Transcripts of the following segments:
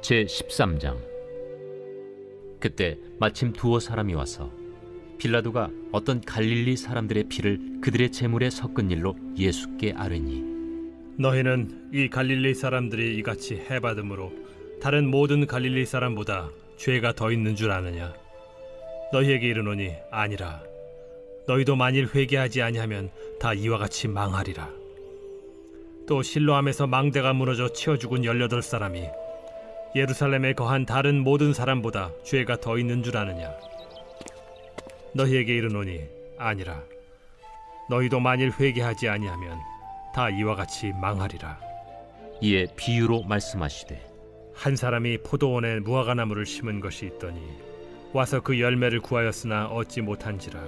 제13장. 그때 마침 두어 사람이 와서 빌라도가 어떤 갈릴리 사람들의 피를 그들의 제물에 섞은 일로 예수께 아뢰니, 너희는 이 갈릴리 사람들이 이같이 해받음으로 다른 모든 갈릴리 사람보다 죄가 더 있는 줄 아느냐? 너희에게 이르노니 아니라. 너희도 만일 회개하지 아니하면 다 이와 같이 망하리라. 또 실로암에서 망대가 무너져 치어 죽은 18사람이 예루살렘에 거한 다른 모든 사람보다 죄가 더 있는 줄 아느냐? 너희에게 이르노니 아니라. 너희도 만일 회개하지 아니하면 다 이와 같이 망하리라. 이에 비유로 말씀하시되, 한 사람이 포도원에 무화과나무를 심은 것이 있더니 와서 그 열매를 구하였으나 얻지 못한지라.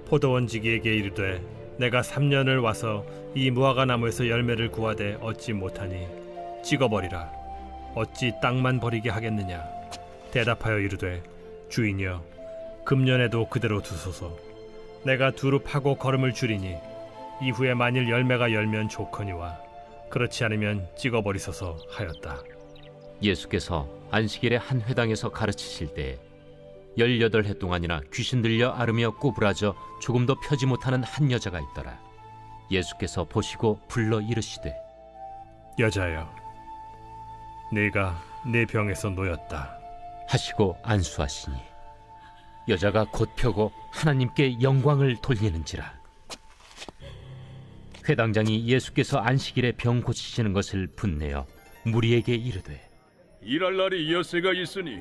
포도원지기에게 이르되, 내가 3년을 와서 이 무화과나무에서 열매를 구하되 얻지 못하니 찍어버리라. 어찌 땅만 버리게 하겠느냐? 대답하여 이르되, 주인이여, 금년에도 그대로 두소서. 내가 두루 파고 거름을 줄이니 이후에 만일 열매가 열면 좋거니와 그렇지 않으면 찍어버리소서 하였다. 예수께서 안식일에 한 회당에서 가르치실 때에 18해 동안이나 귀신 들려 앓으며 꼬부라져 조금도 펴지 못하는 한 여자가 있더라. 예수께서 보시고 불러 이르시되, 여자여, 네가 내 병에서 놓였다 하시고 안수하시니 여자가 곧 펴고 하나님께 영광을 돌리는지라. 회당장이 예수께서 안식일에 병 고치시는 것을 분내어 무리에게 이르되, 일할 날이 엿새가 있으니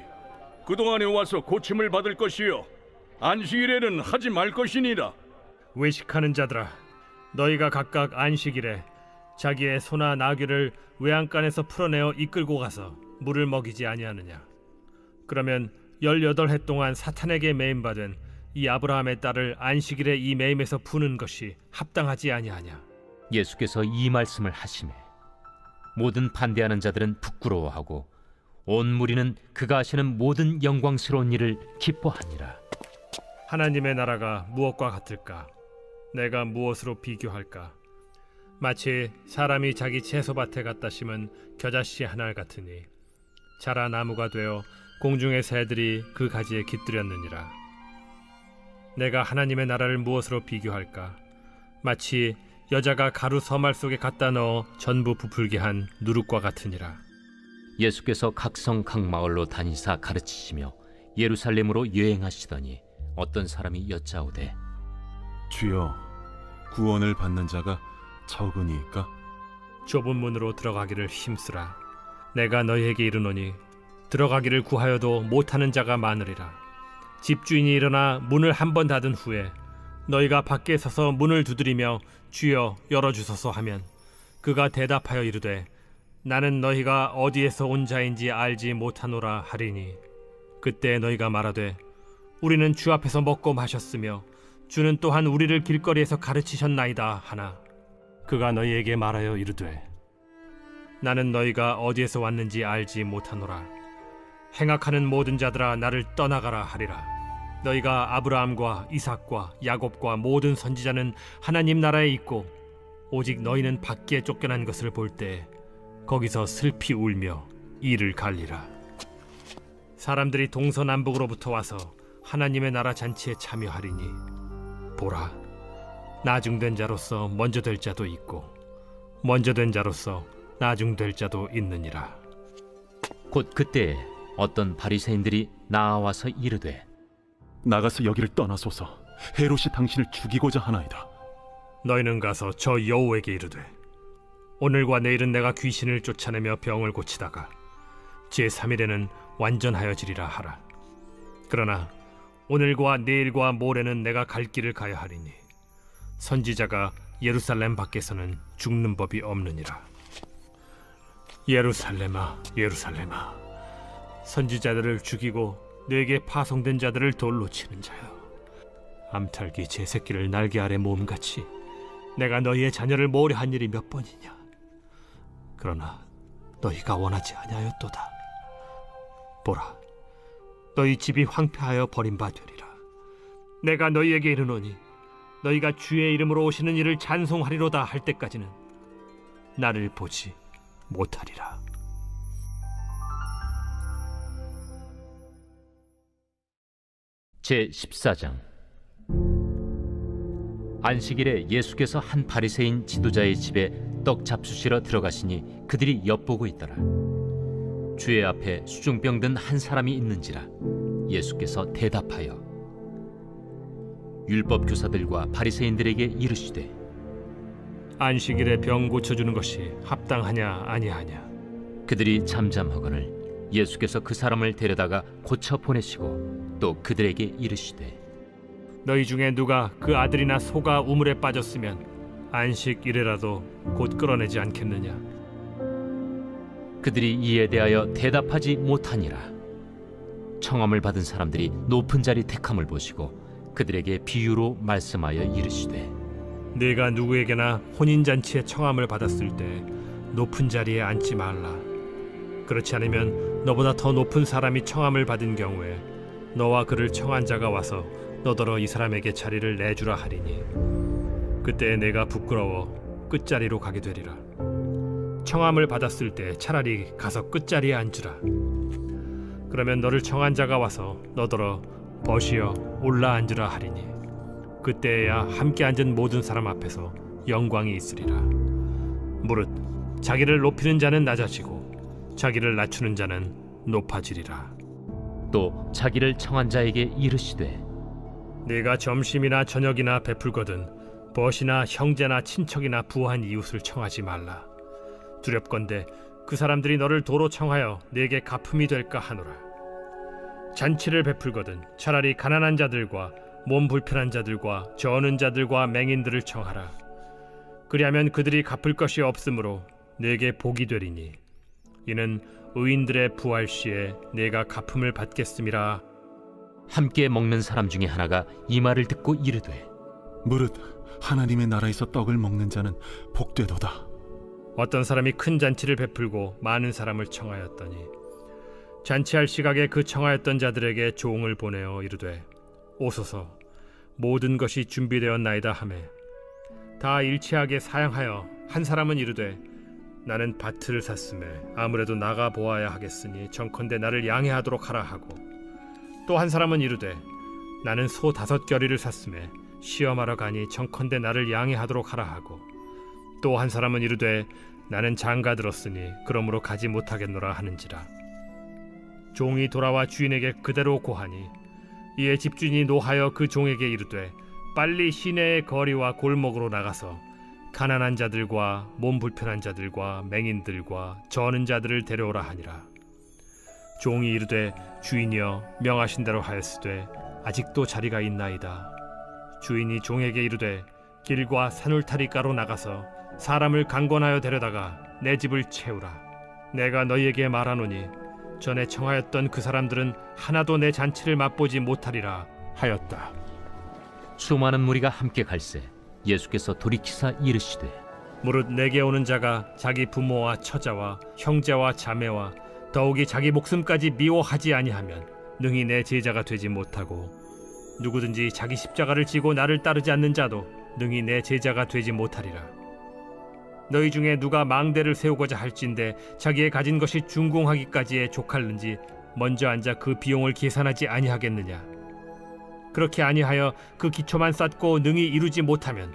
그동안에 와서 고침을 받을 것이요 안식일에는 하지 말 것이니라. 외식하는 자들아, 너희가 각각 안식일에 자기의 소나 나귀를 외양간에서 풀어내어 이끌고 가서 물을 먹이지 아니하느냐? 그러면 18해 동안 사탄에게 매임받은 이 아브라함의 딸을 안식일에 이 매임에서 푸는 것이 합당하지 아니하냐? 예수께서 이 말씀을 하시매 모든 반대하는 자들은 부끄러워하고 온 무리는 그가 하시는 모든 영광스러운 일을 기뻐하니라. 하나님의 나라가 무엇과 같을까? 내가 무엇으로 비교할까? 마치 사람이 자기 채소밭에 갖다 심은 겨자씨 한 알 같으니 자라 나무가 되어 공중의 새들이 그 가지에 깃들였느니라. 내가 하나님의 나라를 무엇으로 비교할까? 마치 여자가 가루 서말 속에 갖다 넣어 전부 부풀게 한 누룩과 같으니라. 예수께서 각성 각 마을로 다니사 가르치시며 예루살렘으로 여행하시더니 어떤 사람이 여짜오되, 주여, 구원을 받는 자가 적으니까? 좁은 문으로 들어가기를 힘쓰라. 내가 너희에게 이르노니 들어가기를 구하여도 못하는 자가 많으리라. 집주인이 일어나 문을 한 번 닫은 후에 너희가 밖에 서서 문을 두드리며 주여 열어주소서 하면 그가 대답하여 이르되, 나는 너희가 어디에서 온 자인지 알지 못하노라 하리니 그때 너희가 말하되, 우리는 주 앞에서 먹고 마셨으며 주는 또한 우리를 길거리에서 가르치셨나이다 하나, 그가 너희에게 말하여 이르되, 나는 너희가 어디에서 왔는지 알지 못하노라. 행악하는 모든 자들아 나를 떠나가라 하리라. 너희가 아브라함과 이삭과 야곱과 모든 선지자는 하나님 나라에 있고 오직 너희는 밖에 쫓겨난 것을 볼 때 거기서 슬피 울며 이를 갈리라. 사람들이 동서남북으로부터 와서 하나님의 나라 잔치에 참여하리니 보라, 나중된 자로서 먼저 될 자도 있고 먼저 된 자로서 나중될 자도 있느니라. 곧 그때에 어떤 바리새인들이 나와서 이르되, 나가서 여기를 떠나소서. 헤롯이 당신을 죽이고자 하나이다. 너희는 가서 저 여호에게 이르되, 오늘과 내일은 내가 귀신을 쫓아내며 병을 고치다가 제3일에는 완전하여지리라 하라. 그러나 오늘과 내일과 모레는 내가 갈 길을 가야 하리니 선지자가 예루살렘 밖에서는 죽는 법이 없느니라. 예루살렘아, 예루살렘아, 선지자들을 죽이고 내게 파송된 자들을 돌로 치는 자여, 암탉이 제 새끼를 날개 아래 모음같이 내가 너희의 자녀를 모으려 한 일이 몇 번이냐? 그러나 너희가 원하지 아니하였도다. 보라, 너희 집이 황폐하여 버림받으리라. 내가 너희에게 이르노니 너희가 주의 이름으로 오시는 이를 찬송하리로다 할 때까지는 나를 보지 못하리라. 제 14장. 안식일에 예수께서 한 바리새인 지도자의 집에 떡 잡수시러 들어가시니 그들이 엿보고 있더라. 주의 앞에 수중병 든 한 사람이 있는지라. 예수께서 대답하여 율법 교사들과 바리새인들에게 이르시되 안식일에 병 고쳐주는 것이 합당하냐 아니하냐. 그들이 잠잠하거늘 예수께서 그 사람을 데려다가 고쳐 보내시고 또 그들에게 이르시되 너희 중에 누가 그 아들이나 소가 우물에 빠졌으면 안식일에라도 곧 끌어내지 않겠느냐. 그들이 이에 대하여 대답하지 못하니라. 청함을 받은 사람들이 높은 자리 택함을 보시고 그들에게 비유로 말씀하여 이르시되 네가 누구에게나 혼인잔치에 청함을 받았을 때 높은 자리에 앉지 말라. 그렇지 않으면 너보다 더 높은 사람이 청함을 받은 경우에 너와 그를 청한 자가 와서 너더러 이 사람에게 자리를 내주라 하리니 그때 내가 부끄러워 끝자리로 가게 되리라. 청함을 받았을 때 차라리 가서 끝자리에 앉으라. 그러면 너를 청한 자가 와서 너더러 벗이여 올라 앉으라 하리니 그때에야 함께 앉은 모든 사람 앞에서 영광이 있으리라. 무릇 자기를 높이는 자는 낮아지고 자기를 낮추는 자는 높아지리라. 또 자기를 청한 자에게 이르시되 네가 점심이나 저녁이나 베풀거든 벗이나 형제나 친척이나 부한 이웃을 청하지 말라. 두렵건대 그 사람들이 너를 도로 청하여 네게 갚음이 될까 하노라. 잔치를 베풀거든 차라리 가난한 자들과 몸 불편한 자들과 저는 자들과 맹인들을 청하라. 그리하면 그들이 갚을 것이 없으므로 네게 복이 되리니 이는 의인들의 부활 시에 네가 갚음을 받겠음이라. 함께 먹는 사람 중에 하나가 이 말을 듣고 이르되 무릇 하나님의 나라에서 떡을 먹는 자는 복되도다. 어떤 사람이 큰 잔치를 베풀고 많은 사람을 청하였더니 잔치할 시각에 그 청하였던 자들에게 종을 보내어 이르되 오소서 모든 것이 준비되었나이다 하매 다 일치하게 사양하여 한 사람은 이르되 나는 밭을 샀음에 아무래도 나가 보아야 하겠으니 정컨대 나를 양해하도록 하라 하고 또 한 사람은 이르되 나는 소 5겨리를 샀음에 시험하러 가니 정컨대 나를 양해하도록 하라 하고 또 한 사람은 이르되 나는 장가 들었으니 그러므로 가지 못하겠노라 하는지라. 종이 돌아와 주인에게 그대로 고하니 이에 집주인이 노하여 그 종에게 이르되 빨리 시내의 거리와 골목으로 나가서 가난한 자들과 몸 불편한 자들과 맹인들과 저는 자들을 데려오라 하니라. 종이 이르되 주인이여 명하신 대로 하였으되 아직도 자리가 있나이다. 주인이 종에게 이르되 길과 산울타리가로 나가서 사람을 강권하여 데려다가 내 집을 채우라. 내가 너희에게 말하노니 전에 청하였던 그 사람들은 하나도 내 잔치를 맛보지 못하리라 하였다. 수많은 무리가 함께 갈새 예수께서 돌이키사 이르시되 무릇 내게 오는 자가 자기 부모와 처자와 형제와 자매와 더욱이 자기 목숨까지 미워하지 아니하면 능히 내 제자가 되지 못하고 누구든지 자기 십자가를 지고 나를 따르지 않는 자도 능히 내 제자가 되지 못하리라. 너희 중에 누가 망대를 세우고자 할진대 자기의 가진 것이 준공하기까지에 족할는지 먼저 앉아 그 비용을 계산하지 아니하겠느냐. 그렇게 아니하여 그 기초만 쌓고 능히 이루지 못하면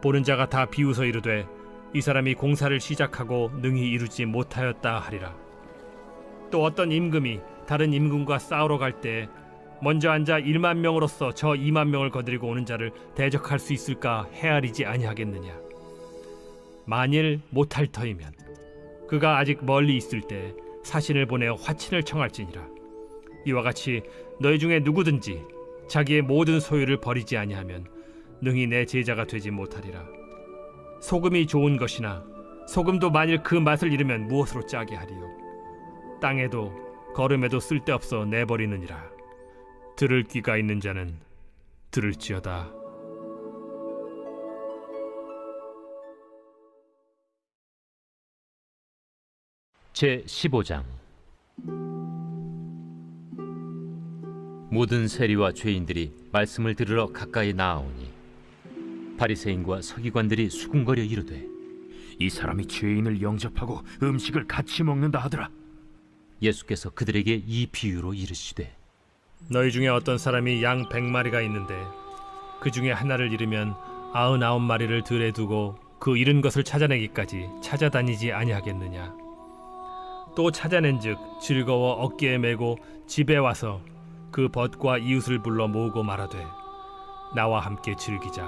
보는 자가 다 비웃어 이르되 이 사람이 공사를 시작하고 능히 이루지 못하였다 하리라. 또 어떤 임금이 다른 임금과 싸우러 갈 때 먼저 앉아 1만 명으로서 저 2만 명을 거느리고 오는 자를 대적할 수 있을까 헤아리지 아니하겠느냐. 만일 못할 터이면 그가 아직 멀리 있을 때 사신을 보내어 화친을 청할지니라. 이와 같이 너희 중에 누구든지 자기의 모든 소유를 버리지 아니하면 능히 내 제자가 되지 못하리라. 소금이 좋은 것이나 소금도 만일 그 맛을 잃으면 무엇으로 짜게 하리요. 땅에도 거름에도 쓸데없어 내버리느니라. 들을 귀가 있는 자는 들을지어다. 제 15장. 모든 세리와 죄인들이 말씀을 들으러 가까이 나아오니 바리새인과 서기관들이 수군거려 이르되 이 사람이 죄인을 영접하고 음식을 같이 먹는다 하더라. 예수께서 그들에게 이 비유로 이르시되 너희 중에 어떤 사람이 양 100마리가 있는데 그 중에 하나를 잃으면 99마리를 들에 두고 그 잃은 것을 찾아내기까지 찾아다니지 아니하겠느냐. 또 찾아낸즉 즐거워 어깨에 메고 집에 와서 그 벗과 이웃을 불러 모으고 말하되 나와 함께 즐기자.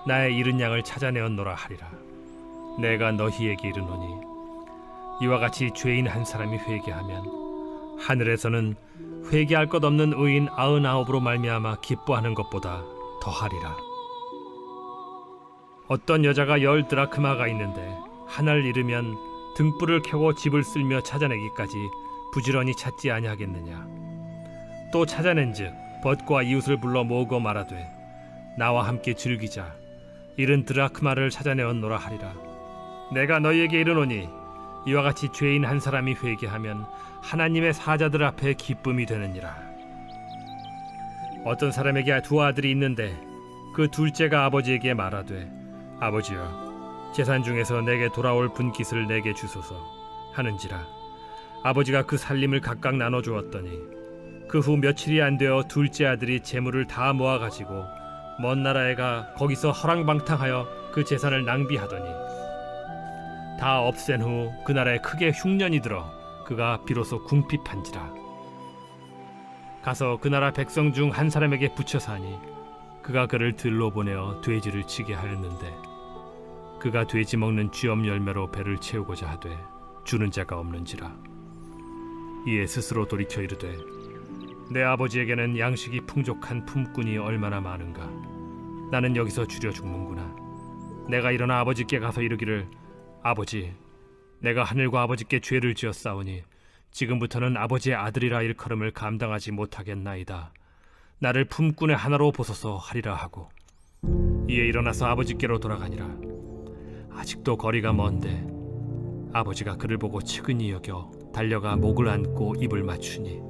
나의 잃은 양을 찾아내었노라 하리라. 내가 너희에게 이르노니 이와 같이 죄인 한 사람이 회개하면 하늘에서는 회개할 것 없는 의인 99으로 말미암아 기뻐하는 것보다 더하리라. 어떤 여자가 10 드라크마가 있는데 하나를 잃으면 등불을 켜고 집을 쓸며 찾아내기까지 부지런히 찾지 아니하겠느냐. 또 찾아낸즉 벗과 이웃을 불러 모으고 말하되 나와 함께 즐기자. 잃은 드라크마를 찾아내었노라 하리라. 내가 너희에게 이르노니 이와 같이 죄인 한 사람이 회개하면 하나님의 사자들 앞에 기쁨이 되느니라. 어떤 사람에게 2 아들이 있는데 그 둘째가 아버지에게 말하되 아버지여 재산 중에서 내게 돌아올 분깃을 내게 주소서 하는지라. 아버지가 그 살림을 각각 나눠 주었더니 그 후 며칠이 안 되어 둘째 아들이 재물을 다 모아 가지고 먼 나라에 가 거기서 허랑방탕하여 그 재산을 낭비하더니 다 없앤 후 그 나라에 크게 흉년이 들어 그가 비로소 궁핍한지라. 가서 그 나라 백성 중 한 사람에게 붙여 사니 그가 그를 들로 보내어 돼지를 치게 하였는데 그가 돼지 먹는 쥐엄 열매로 배를 채우고자 하되 주는 자가 없는지라. 이에 스스로 돌이켜 이르되 내 아버지에게는 양식이 풍족한 품꾼이 얼마나 많은가. 나는 여기서 줄여 죽는구나. 내가 일어나 아버지께 가서 이르기를 아버지, 내가 하늘과 아버지께 죄를 지었사오니 지금부터는 아버지의 아들이라 일컬음을 감당하지 못하겠나이다. 나를 품꾼의 하나로 보소서 하리라 하고 이에 일어나서 아버지께로 돌아가니라. 아직도 거리가 먼데 아버지가 그를 보고 측은히 여겨 달려가 목을 안고 입을 맞추니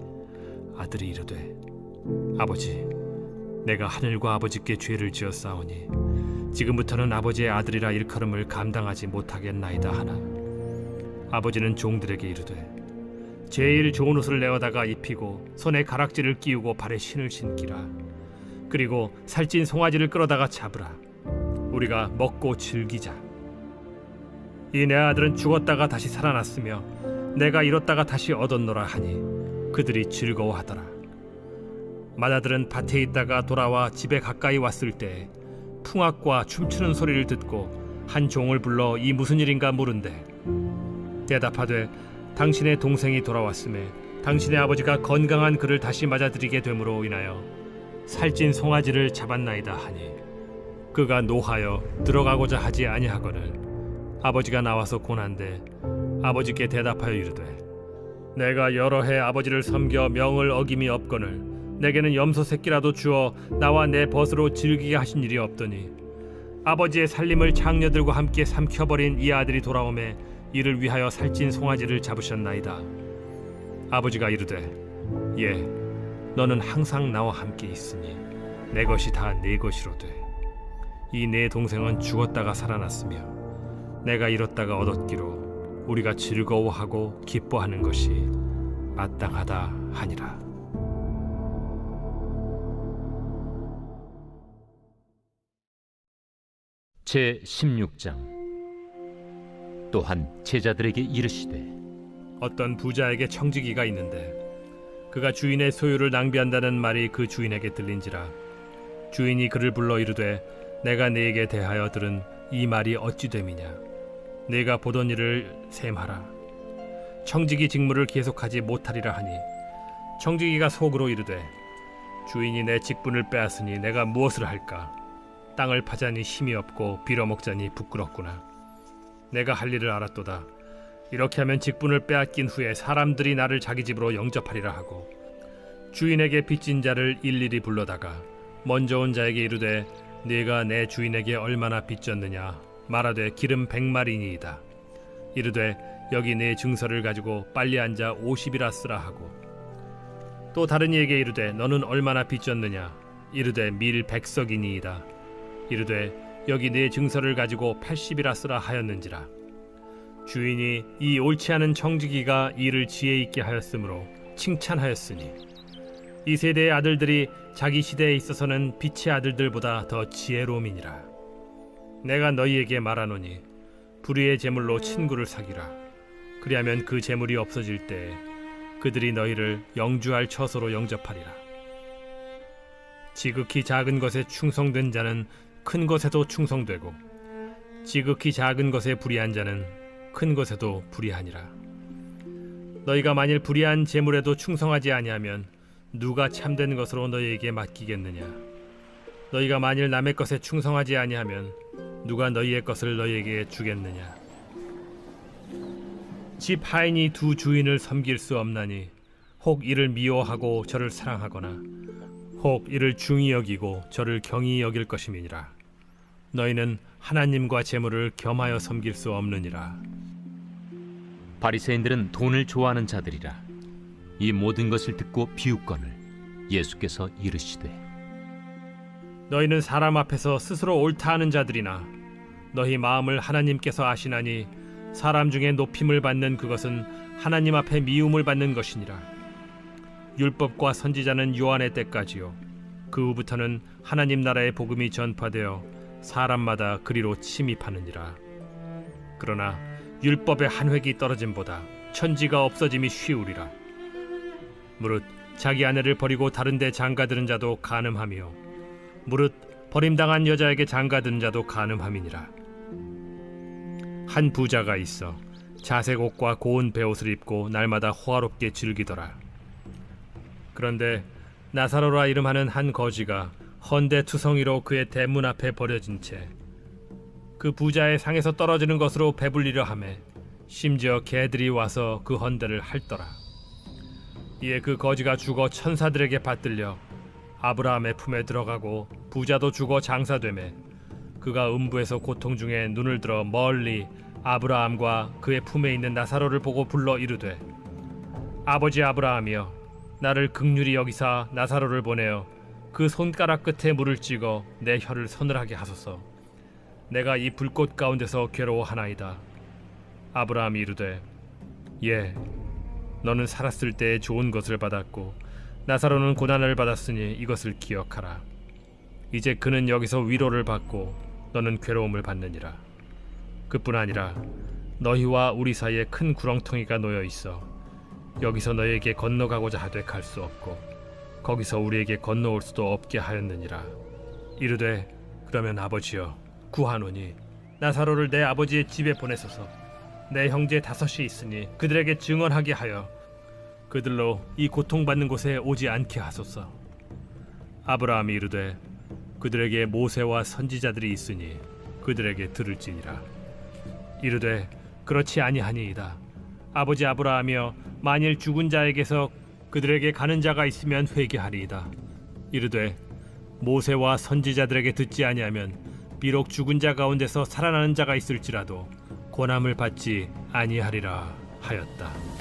아들이 이르되 아버지, 내가 하늘과 아버지께 죄를 지었사오니 지금부터는 아버지의 아들이라 일컬음을 감당하지 못하겠나이다 하나 아버지는 종들에게 이르되 제일 좋은 옷을 내어다가 입히고 손에 가락지를 끼우고 발에 신을 신기라. 그리고 살찐 송아지를 끌어다가 잡으라. 우리가 먹고 즐기자. 이 내 아들은 죽었다가 다시 살아났으며 내가 잃었다가 다시 얻었노라 하니 그들이 즐거워하더라. 맏아들은 밭에 있다가 돌아와 집에 가까이 왔을 때 풍악과 춤추는 소리를 듣고 한 종을 불러 이 무슨 일인가 물은데 대답하되 당신의 동생이 돌아왔음에 당신의 아버지가 건강한 그를 다시 맞아들이게 됨으로 인하여 살찐 송아지를 잡았나이다 하니 그가 노하여 들어가고자 하지 아니하거늘 아버지가 나와서 고난데 아버지께 대답하여 이르되 내가 여러 해 아버지를 섬겨 명을 어김이 없거늘 내게는 염소 새끼라도 주어 나와 내 벗으로 즐기게 하신 일이 없더니 아버지의 살림을 장녀들과 함께 삼켜버린 이 아들이 돌아오매 이를 위하여 살찐 송아지를 잡으셨나이다. 아버지가 이르되 예, 너는 항상 나와 함께 있으니 내 것이 다 네 것이로되 이 내 동생은 죽었다가 살아났으며 내가 잃었다가 얻었기로 우리가 즐거워하고 기뻐하는 것이 마땅하다 하니라. 제 16장. 또한 제자들에게 이르시되 어떤 부자에게 청지기가 있는데 그가 주인의 소유를 낭비한다는 말이 그 주인에게 들린지라. 주인이 그를 불러 이르되 내가 네게 대하여 들은 이 말이 어찌 됨이냐. 네가 보던 일을 셈하라. 청지기 직무를 계속하지 못하리라 하니 청지기가 속으로 이르되 주인이 내 직분을 빼앗으니 내가 무엇을 할까. 땅을 파자니 힘이 없고 빌어먹자니 부끄럽구나. 내가 할 일을 알았도다. 이렇게 하면 직분을 빼앗긴 후에 사람들이 나를 자기 집으로 영접하리라 하고 주인에게 빚진 자를 일일이 불러다가 먼저 온 자에게 이르되 네가 내 주인에게 얼마나 빚졌느냐 말하되 기름 100마리니이다. 이르되 여기 네 증서를 가지고 빨리 앉아 50이라 쓰라 하고 또 다른 이에게 이르되 너는 얼마나 빚졌느냐 이르되 밀 100석이니이다. 이르되 여기 네 증서를 가지고 80이라 쓰라 하였는지라. 주인이 이 옳지 않은 청지기가 일을 지혜 있게 하였으므로 칭찬하였으니 이 세대의 아들들이 자기 시대에 있어서는 빛의 아들들보다 더 지혜로움이니라. 내가 너희에게 말하노니 불의의 제물로 친구를 사귀라. 그리하면 그 제물이 없어질 때에 그들이 너희를 영주할 처소로 영접하리라. 지극히 작은 것에 충성된 자는 큰 것에도 충성되고 지극히 작은 것에 불의한 자는 큰 것에도 불의하니라. 너희가 만일 불의한 제물에도 충성하지 아니하면 누가 참된 것으로 너희에게 맡기겠느냐? 너희가 만일 남의 것에 충성하지 아니하면 누가 너희의 것을 너희에게 주겠느냐? 집 하인이 두 주인을 섬길 수 없나니 혹 이를 미워하고 저를 사랑하거나 혹 이를 중히 여기고 저를 경히 여길 것임이니라. 너희는 하나님과 재물을 겸하여 섬길 수 없느니라. 바리새인들은 돈을 좋아하는 자들이라. 이 모든 것을 듣고 비웃거늘 예수께서 이르시되 너희는 사람 앞에서 스스로 옳다 하는 자들이나 너희 마음을 하나님께서 아시나니 사람 중에 높임을 받는 그것은 하나님 앞에 미움을 받는 것이니라. 율법과 선지자는 요한의 때까지요 그 후부터는 하나님 나라의 복음이 전파되어 사람마다 그리로 침입하느니라. 그러나 율법의 한 획이 떨어짐보다 천지가 없어짐이 쉬우리라. 무릇 자기 아내를 버리고 다른 데 장가드는 자도 간음하며 무릇 버림당한 여자에게 장가드는 자도 간음함이니라. 한 부자가 있어 자색 옷과 고운 베옷을 입고 날마다 호화롭게 즐기더라. 그런데 나사로라 이름하는 한 거지가 헌데 투성이로 그의 대문 앞에 버려진 채 그 부자의 상에서 떨어지는 것으로 배불리려 하매 심지어 개들이 와서 그 헌데를 핥더라. 이에 그 거지가 죽어 천사들에게 받들려 아브라함의 품에 들어가고 부자도 죽어 장사되매 그가 음부에서 고통 중에 눈을 들어 멀리 아브라함과 그의 품에 있는 나사로를 보고 불러 이르되 아버지 아브라함이여 나를 긍휼히 여기사 나사로를 보내어 그 손가락 끝에 물을 찍어 내 혀를 서늘하게 하소서. 내가 이 불꽃 가운데서 괴로워하나이다. 아브라함이 이르되 예 너는 살았을 때에 좋은 것을 받았고 나사로는 고난을 받았으니 이것을 기억하라. 이제 그는 여기서 위로를 받고 너는 괴로움을 받느니라. 그뿐 아니라 너희와 우리 사이에 큰 구렁텅이가 놓여 있어 여기서 너희에게 건너가고자 하되 갈 수 없고 거기서 우리에게 건너올 수도 없게 하였느니라. 이르되 그러면 아버지여 구하노니 나사로를 내 아버지의 집에 보내소서. 내 형제 5이 있으니 그들에게 증언하게 하여 그들로 이 고통받는 곳에 오지 않게 하소서. 아브라함이 이르되 그들에게 모세와 선지자들이 있으니 그들에게 들을지니라. 이르되 그렇지 아니하니이다. 아버지 아브라함이여 만일 죽은 자에게서 그들에게 가는 자가 있으면 회개하리이다. 이르되 모세와 선지자들에게 듣지 아니하면 비록 죽은 자 가운데서 살아나는 자가 있을지라도 고난을 받지 아니하리라 하였다.